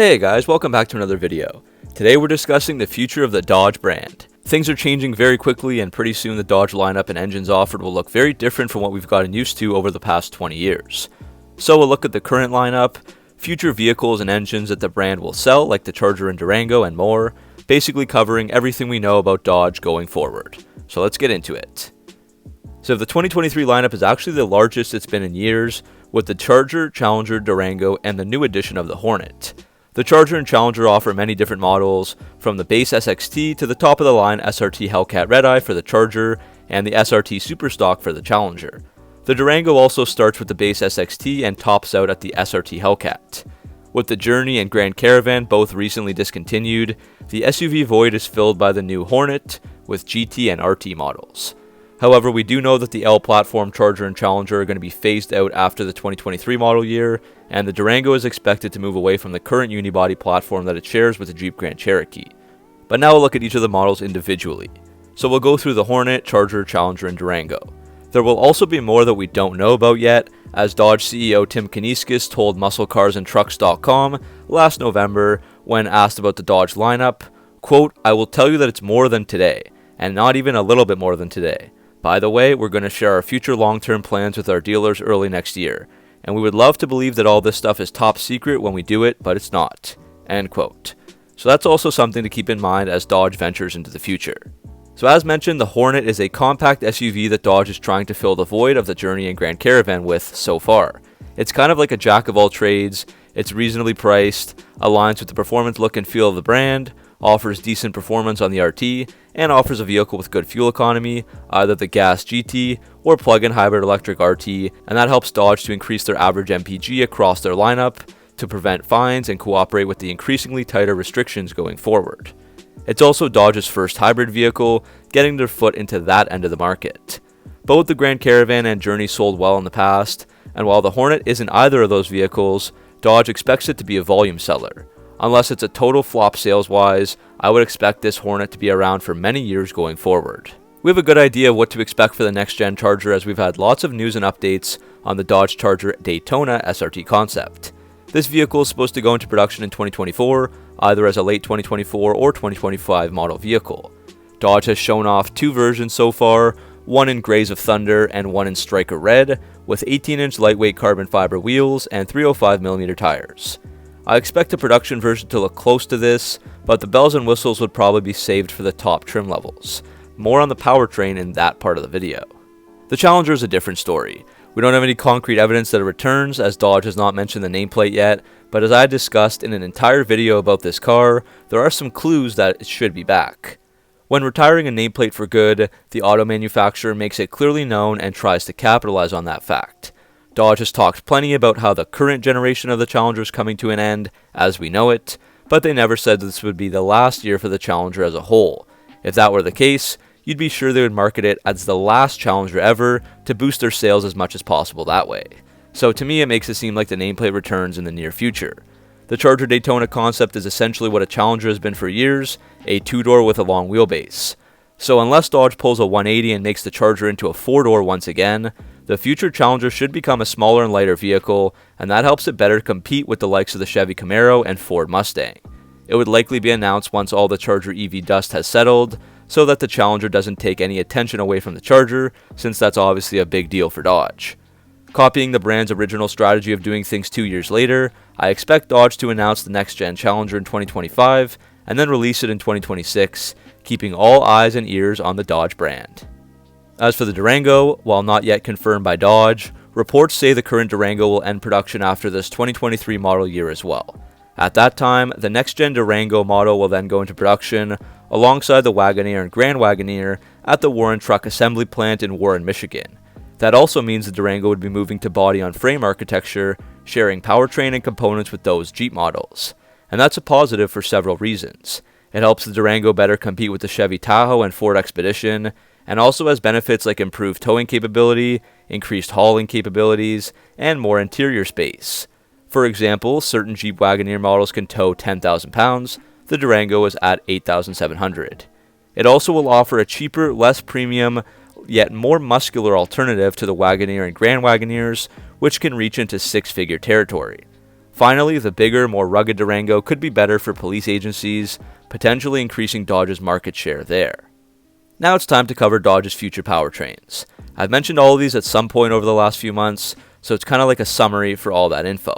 Hey guys, welcome back to another video. Today we're discussing the future of the Dodge brand. Things are changing very quickly, and pretty soon the Dodge lineup and engines offered will look very different from what we've gotten used to over the past 20 years. So we'll look at the current lineup, future vehicles and engines that the brand will sell like the Charger and Durango and more, basically covering everything we know about Dodge going forward. So let's get into it. So the 2023 lineup is actually the largest it's been in years, with the Charger, Challenger, Durango, and the new addition of the Hornet. The Charger and Challenger offer many different models, from the base SXT to the top-of-the-line SRT Hellcat Redeye for the Charger and the SRT Superstock for the Challenger. The Durango also starts with the base SXT and tops out at the SRT Hellcat. With the Journey and Grand Caravan both recently discontinued, the SUV void is filled by the new Hornet with GT and RT models. However, we do know that the L-platform Charger and Challenger are going to be phased out after the 2023 model year, and the Durango is expected to move away from the current unibody platform that it shares with the Jeep Grand Cherokee. But now we'll look at each of the models individually. So we'll go through the Hornet, Charger, Challenger, and Durango. There will also be more that we don't know about yet, as Dodge CEO Tim Kuniskis told MuscleCarsAndTrucks.com last November when asked about the Dodge lineup, quote, "I will tell you that it's more than today, and not even a little bit more than today. By the way, we're going to share our future long-term plans with our dealers early next year, and we would love to believe that all this stuff is top secret when we do it, but it's not." End quote. So that's also something to keep in mind as Dodge ventures into the future. So as mentioned, the Hornet is a compact SUV that Dodge is trying to fill the void of the Journey and Grand Caravan with so far. It's kind of like a jack of all trades, it's reasonably priced, aligns with the performance look and feel of the brand, offers decent performance on the RT, and offers a vehicle with good fuel economy, either the gas GT or plug-in hybrid electric RT, and that helps Dodge to increase their average MPG across their lineup to prevent fines and cooperate with the increasingly tighter restrictions going forward. It's also Dodge's first hybrid vehicle, getting their foot into that end of the market. Both the Grand Caravan and Journey sold well in the past, and while the Hornet isn't either of those vehicles, Dodge expects it to be a volume seller. Unless it's a total flop sales-wise, I would expect this Hornet to be around for many years going forward. We have a good idea of what to expect for the next-gen Charger, as we've had lots of news and updates on the Dodge Charger Daytona SRT concept. This vehicle is supposed to go into production in 2024, either as a late 2024 or 2025 model vehicle. Dodge has shown off two versions so far, one in Grays of Thunder and one in Striker Red, with 18-inch lightweight carbon fiber wheels and 305mm tires. I expect the production version to look close to this, but the bells and whistles would probably be saved for the top trim levels. More on the powertrain in that part of the video. The Challenger is a different story. We don't have any concrete evidence that it returns, as Dodge has not mentioned the nameplate yet, but as I discussed in an entire video about this car, there are some clues that it should be back. When retiring a nameplate for good, the auto manufacturer makes it clearly known and tries to capitalize on that fact. Dodge has talked plenty about how the current generation of the Challenger is coming to an end, as we know it, but they never said that this would be the last year for the Challenger as a whole. If that were the case, you'd be sure they would market it as the last Challenger ever to boost their sales as much as possible that way. So to me, it makes it seem like the nameplate returns in the near future. The Charger Daytona concept is essentially what a Challenger has been for years, a two-door with a long wheelbase. So unless Dodge pulls a 180 and makes the Charger into a four-door once again, the future Challenger should become a smaller and lighter vehicle, and that helps it better compete with the likes of the Chevy Camaro and Ford Mustang. It would likely be announced once all the Charger EV dust has settled, so that the Challenger doesn't take any attention away from the Charger, since that's obviously a big deal for Dodge. Copying the brand's original strategy of doing things 2 years later, I expect Dodge to announce the next-gen Challenger in 2025, and then release it in 2026, keeping all eyes and ears on the Dodge brand. As for the Durango, while not yet confirmed by Dodge, reports say the current Durango will end production after this 2023 model year as well. At that time, the next-gen Durango model will then go into production alongside the Wagoneer and Grand Wagoneer at the Warren Truck Assembly Plant in Warren, Michigan. That also means the Durango would be moving to body-on-frame architecture, sharing powertrain and components with those Jeep models. And that's a positive for several reasons. It helps the Durango better compete with the Chevy Tahoe and Ford Expedition, and also has benefits like improved towing capability, increased hauling capabilities, and more interior space. For example, certain Jeep Wagoneer models can tow 10,000 pounds, the Durango is at 8,700. It also will offer a cheaper, less premium, yet more muscular alternative to the Wagoneer and Grand Wagoneers, which can reach into six-figure territory. Finally, the bigger, more rugged Durango could be better for police agencies, potentially increasing Dodge's market share there. Now it's time to cover Dodge's future powertrains. I've mentioned all of these at some point over the last few months, so it's kind of like a summary for all that info.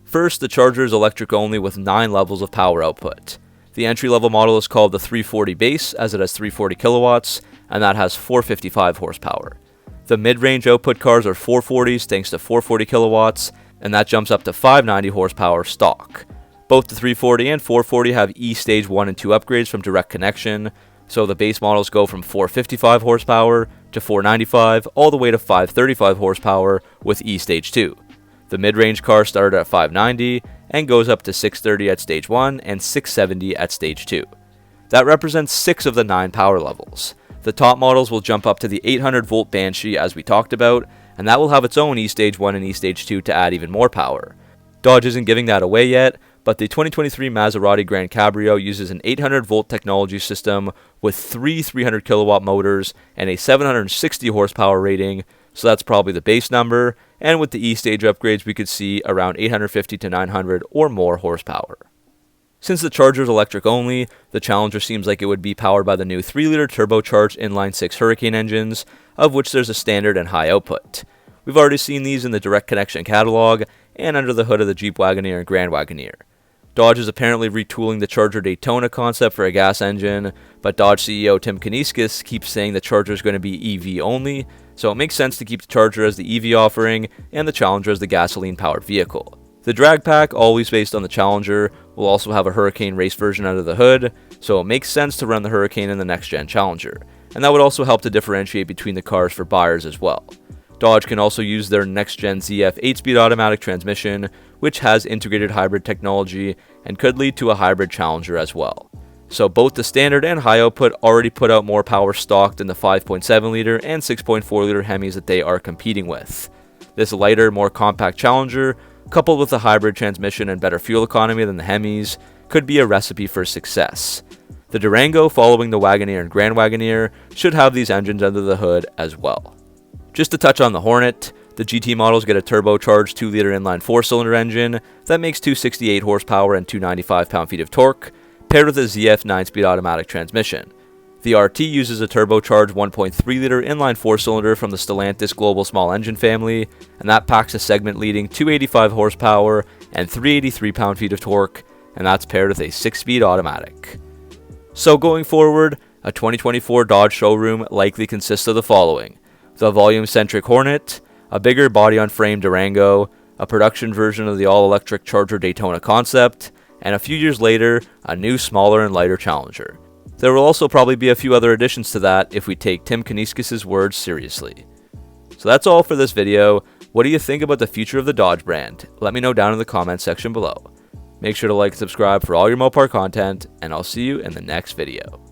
First, the Charger is electric only with 9 levels of power output. The entry-level model is called the 340 base, as it has 340 kilowatts, and that has 455 horsepower. The mid-range output cars are 440s thanks to 440 kilowatts, and that jumps up to 590 horsepower stock. Both the 340 and 440 have E-Stage 1 and 2 upgrades from direct connection, so the base models go from 455 horsepower to 495 all the way to 535 horsepower with E-Stage 2. The mid-range car started at 590 and goes up to 630 at Stage 1 and 670 at Stage 2. That represents 6 of the 9 power levels. The top models will jump up to the 800-volt Banshee as we talked about, and that will have its own E-Stage 1 and E-Stage 2 to add even more power. Dodge isn't giving that away yet, but the 2023 Maserati Grand Cabrio uses an 800-volt technology system with 3 300 kilowatt motors and a 760 horsepower rating, so that's probably the base number, and with the E-Stage upgrades we could see around 850 to 900 or more horsepower. Since the Charger is electric only, the Challenger seems like it would be powered by the new 3-liter turbocharged inline-6 Hurricane engines, of which there's a standard and high output. We've already seen these in the direct connection catalog and under the hood of the Jeep Wagoneer and Grand Wagoneer. Dodge is apparently retooling the Charger Daytona concept for a gas engine, but Dodge CEO Tim Kuniskis keeps saying the Charger is going to be EV only, so it makes sense to keep the Charger as the EV offering and the Challenger as the gasoline-powered vehicle. The drag pack, always based on the Challenger, will also have a Hurricane race version under the hood, so it makes sense to run the Hurricane in the next-gen Challenger, and that would also help to differentiate between the cars for buyers as well. Dodge can also use their next-gen ZF 8-speed automatic transmission, which has integrated hybrid technology and could lead to a hybrid Challenger as well. So both the standard and high output already put out more power stock than the 5.7-liter and 6.4-liter Hemis that they are competing with. This lighter, more compact Challenger, coupled with a hybrid transmission and better fuel economy than the Hemis, could be a recipe for success. The Durango, following the Wagoneer and Grand Wagoneer, should have these engines under the hood as well. Just to touch on the Hornet, the GT models get a turbocharged 2-liter inline 4-cylinder engine that makes 268 horsepower and 295 pound-feet of torque, paired with a ZF 9-speed automatic transmission. The RT uses a turbocharged 1.3-liter inline 4-cylinder from the Stellantis Global Small Engine family, and that packs a segment-leading 285 horsepower and 383 pound-feet of torque, and that's paired with a 6-speed automatic. So going forward, a 2024 Dodge showroom likely consists of the following: the volume-centric Hornet, a bigger body-on-frame Durango, a production version of the all-electric Charger Daytona concept, and a few years later, a new smaller and lighter Challenger. There will also probably be a few other additions to that if we take Tim Kuniskis' words seriously. So that's all for this video. What do you think about the future of the Dodge brand? Let me know down in the comments section below. Make sure to like and subscribe for all your Mopar content, and I'll see you in the next video.